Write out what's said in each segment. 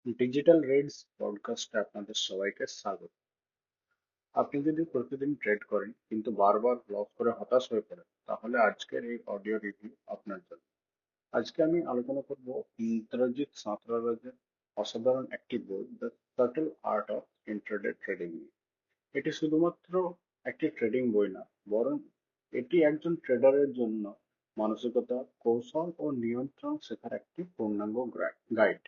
Digital raids পডকাস্টে আপনাদের সবাইকে স্বাগত। আপনি যদি প্রতিদিন ট্রেড করেন কিন্তু বারবার লস করে হতাশ হয়ে পড়েন, তাহলে আজকের এই অডিও রিভিউ আপনার জন্য। আজকে আমি আলোচনা করব ইন্দ্রজিৎ সাঁতরাগাছের অসাধারণ একটি বই, the subtle art of intraday trading নিয়ে। এটি শুধুমাত্র একটি ট্রেডিং বই না, বরং এটি একজন ট্রেডারের জন্য মানসিকতা, কৌশল ও নিয়ন্ত্রণ শেখার একটি পূর্ণাঙ্গ গাইড।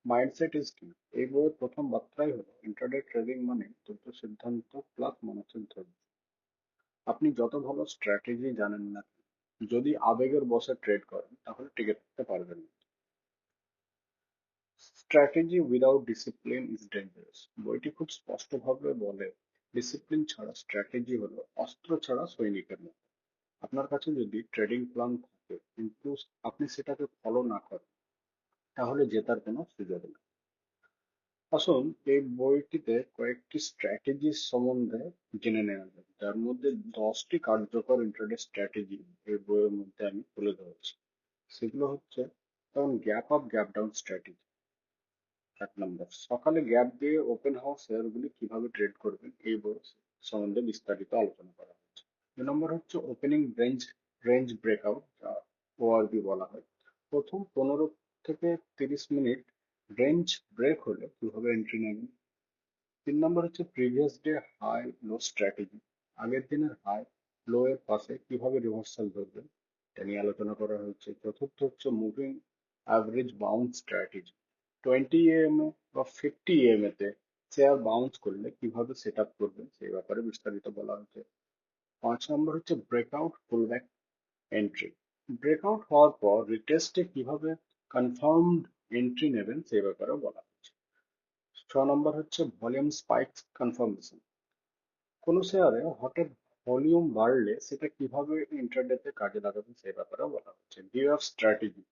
মাইন্ডসেট ইজ কি। এই বইয়ের প্রথম বার্তাই হলো ইন্ট্রাডে ট্রেডিং মানে দ্রুত সিদ্ধান্ত প্লাস মানসিক ধৈর্য। আপনি যত ভালো স্ট্র্যাটেজি জানেন না কেন, যদি আবেগের বশে ট্রেড করেন তাহলে টিকে থাকতে পারবেন না। Strategy without discipline is dangerous. বইটি খুব স্পষ্টভাবে বলে, ডিসিপ্লিন ছাড়া স্ট্র্যাটেজি হলো অস্ত্র ছাড়া সৈনিকের মতো। আপনার কাছে যদি ট্রেডিং প্ল্যান থাকে কিন্তু আপনি সেটাকে ফলো না করেন, তাহলে জেতার কোনো সুযোগ নেই। আসুন এই বইটিতে কয়েকটি স্ট্র্যাটেজি সম্বন্ধে জেনে নেওয়া যাক, যার মধ্যে 10টি কার্যকর ইন্ট্রাডে স্ট্র্যাটেজি এই বইয়ের মধ্যে আমি তুলে ধরেছি। সেগুলো হচ্ছে, যেমন gap up gap down strategy. 1 নম্বর, সকালে গ্যাপ দিয়ে ওপেন হওয়া শেয়ারগুলি কিভাবে ট্রেড করবেন, এই বই সম্বন্ধে বিস্তারিত আলোচনা করা হচ্ছে। 2 নম্বর হচ্ছে ওপেনিং রেঞ্জ রেঞ্জ ব্রেকআউট, যা ওআরবি বলা হয়। প্রথম 15 থেকে 30 মিনিট রেঞ্জ ব্রেক হলে কিভাবে এন্ট্রি নেবেন। 3 নম্বর হচ্ছে previous day high low strategy. আগের দিনের হাই লো এর পাশে কিভাবে রিভার্সাল ধরবেন, এটা নিয়ে আলোচনা করা হয়েছে। চতুর্থ হচ্ছে moving average bounce strategy. 20 AM এ বা 50 AM তে শেয়ার বাউন্স করলে কিভাবে সেট আপ করবেন সেই ব্যাপারে বিস্তারিত বলা হয়েছে। 5 নম্বর হচ্ছে ব্রেকআউট পুলব্যাক এন্ট্রি। ব্রেকআউট হওয়ার পর রিটেস্টে কিভাবে কনফার্মড এন্ট্রি নেবেন সেই ব্যাপারেও বলা হয়েছে। 6 নম্বর হচ্ছে ভলিউম স্পাইকস কনফার্মেশন। কোনো শেয়ারে হঠাৎ ভলিউম বাড়লে সেটা কিভাবে ইন্ট্রাডেতে কাজে লাগাবেন সেই ব্যাপারেও বলা হচ্ছে। ভিউ স্ট্র্যাটেজি,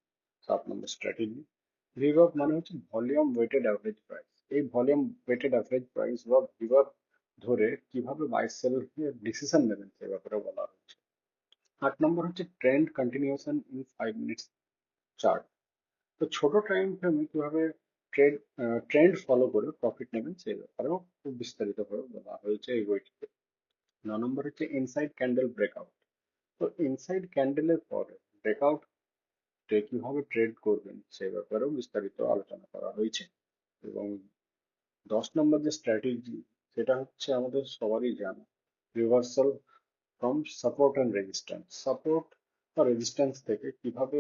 7 নম্বর স্ট্র্যাটেজি। ভিউ মানে হচ্ছে ভলিউম ওয়েটেড অ্যাভারেজ প্রাইস। এই ভলিউম ওয়েটেড অ্যাভারেজ প্রাইস বা ভিউ ধরে কিভাবে বাই সেল ডিসিশন নেবেন সেই ব্যাপারে বলা হচ্ছে। 8 নম্বর হচ্ছে trend continuation in 5 minutes chart. তো ছোট টাইম ফ্রেমে কিভাবে ট্রেড ট্রেন্ড ফলো করে প্রফিট নেবেন সেই ব্যাপারেও খুব বিস্তারিতভাবে বলা হয়েছে এই বইটিতে। 9 নম্বর হচ্ছে ইনসাইড ক্যান্ডেল ব্রেকআউট। তো ইনসাইড ক্যান্ডেলের পরে ব্রেকআউট কিভাবে ট্রেড করবেন সে ব্যাপারেও বিস্তারিত আলোচনা করা হয়েছে। এবং 10 নম্বর যে স্ট্র্যাটেজি, সেটা হচ্ছে আমাদের সবারই জানা, reversal from support and resistance. Support বা রেজিস্ট্যান্স থেকে কিভাবে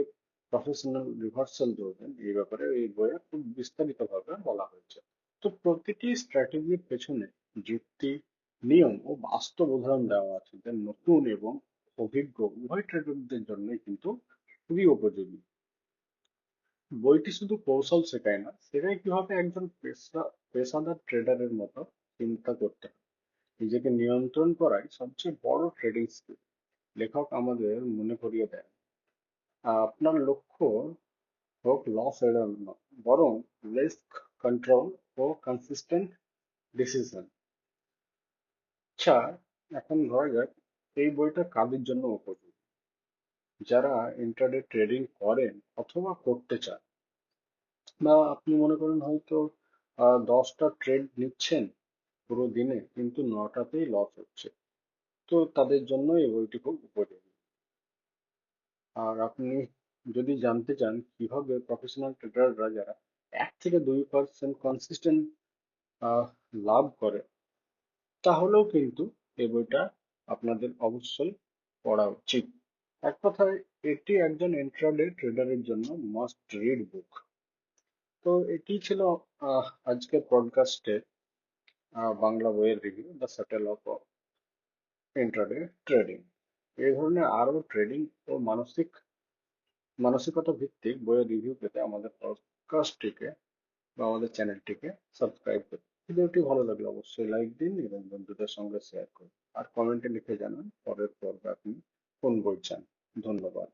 প্রফেশনাল রিভার্সাল ধরবেন এই ব্যাপারে এই বইয়ে খুব বিস্তারিতভাবে বলা হয়েছে। তো প্রতিটি স্ট্র্যাটেজির পেছনে যুক্তি, নিয়ম ও বাস্তব উদাহরণ দেওয়া আছে, যা নতুন এবং অভিজ্ঞ উভয় ট্রেডারদের জন্যই কিন্তু খুবই উপযোগী। বইটি শুধু কৌশল শেখায় না, শেখায় কিভাবে একজন পেশাদার ট্রেডারের মতো চিন্তা করতে হয়। নিজেকে নিয়ন্ত্রণ করাই সবচেয়ে বড় ট্রেডিং স্কিল। লেখক আমাদের মনে করিয়ে দেন, আপনার লক্ষ্য হোক লস এড়ানো নয়, বরং রিস্ক কন্ট্রোল ও কনসিস্টেন্ট ডিসিশন। আচ্ছা, এখন ধরা যাক এই বইটা কাদের জন্য উপযোগী। যারা ইন্ট্রাডে ট্রেডিং করেন অথবা করতে চান, বা আপনি মনে করেন হয়তো 10টা ট্রেড নিচ্ছেন পুরো দিনে কিন্তু 9টাতেই লস হচ্ছে, তো তাদের জন্য এই বইটি খুব উপযোগী। আর আপনি যদি জানতে চান কিভাবে প্রফেশনাল ট্রেডাররা যারা 1 থেকে 2% কনসিস্টেন্ট লাভ করে, তাহলেও কিন্তু এই বইটা আপনাদের অবশ্যই পড়া উচিত। এক কথায় এটি একজন ইন্ট্রাডে ট্রেডারের জন্য মাস্ট রিড বুক। তো এটি ছিল আজকের পডকাস্টে বাংলা বইয়ের review, the settle of intraday trading. এই ধরনের আরো ট্রেডিং ও মানসিকতা ভিত্তিক বইয়ের রিভিউ পেতে আমাদের পডকাস্টটিকে বা আমাদের চ্যানেলটিকে সাবস্ক্রাইব করুন। ভিডিওটি ভালো লাগলে অবশ্যই লাইক দিন এবং বন্ধুদের সঙ্গে শেয়ার করুন। আর কমেন্টে লিখে জানান পরের পর্বে আপনি কোন বই চান। ধন্যবাদ।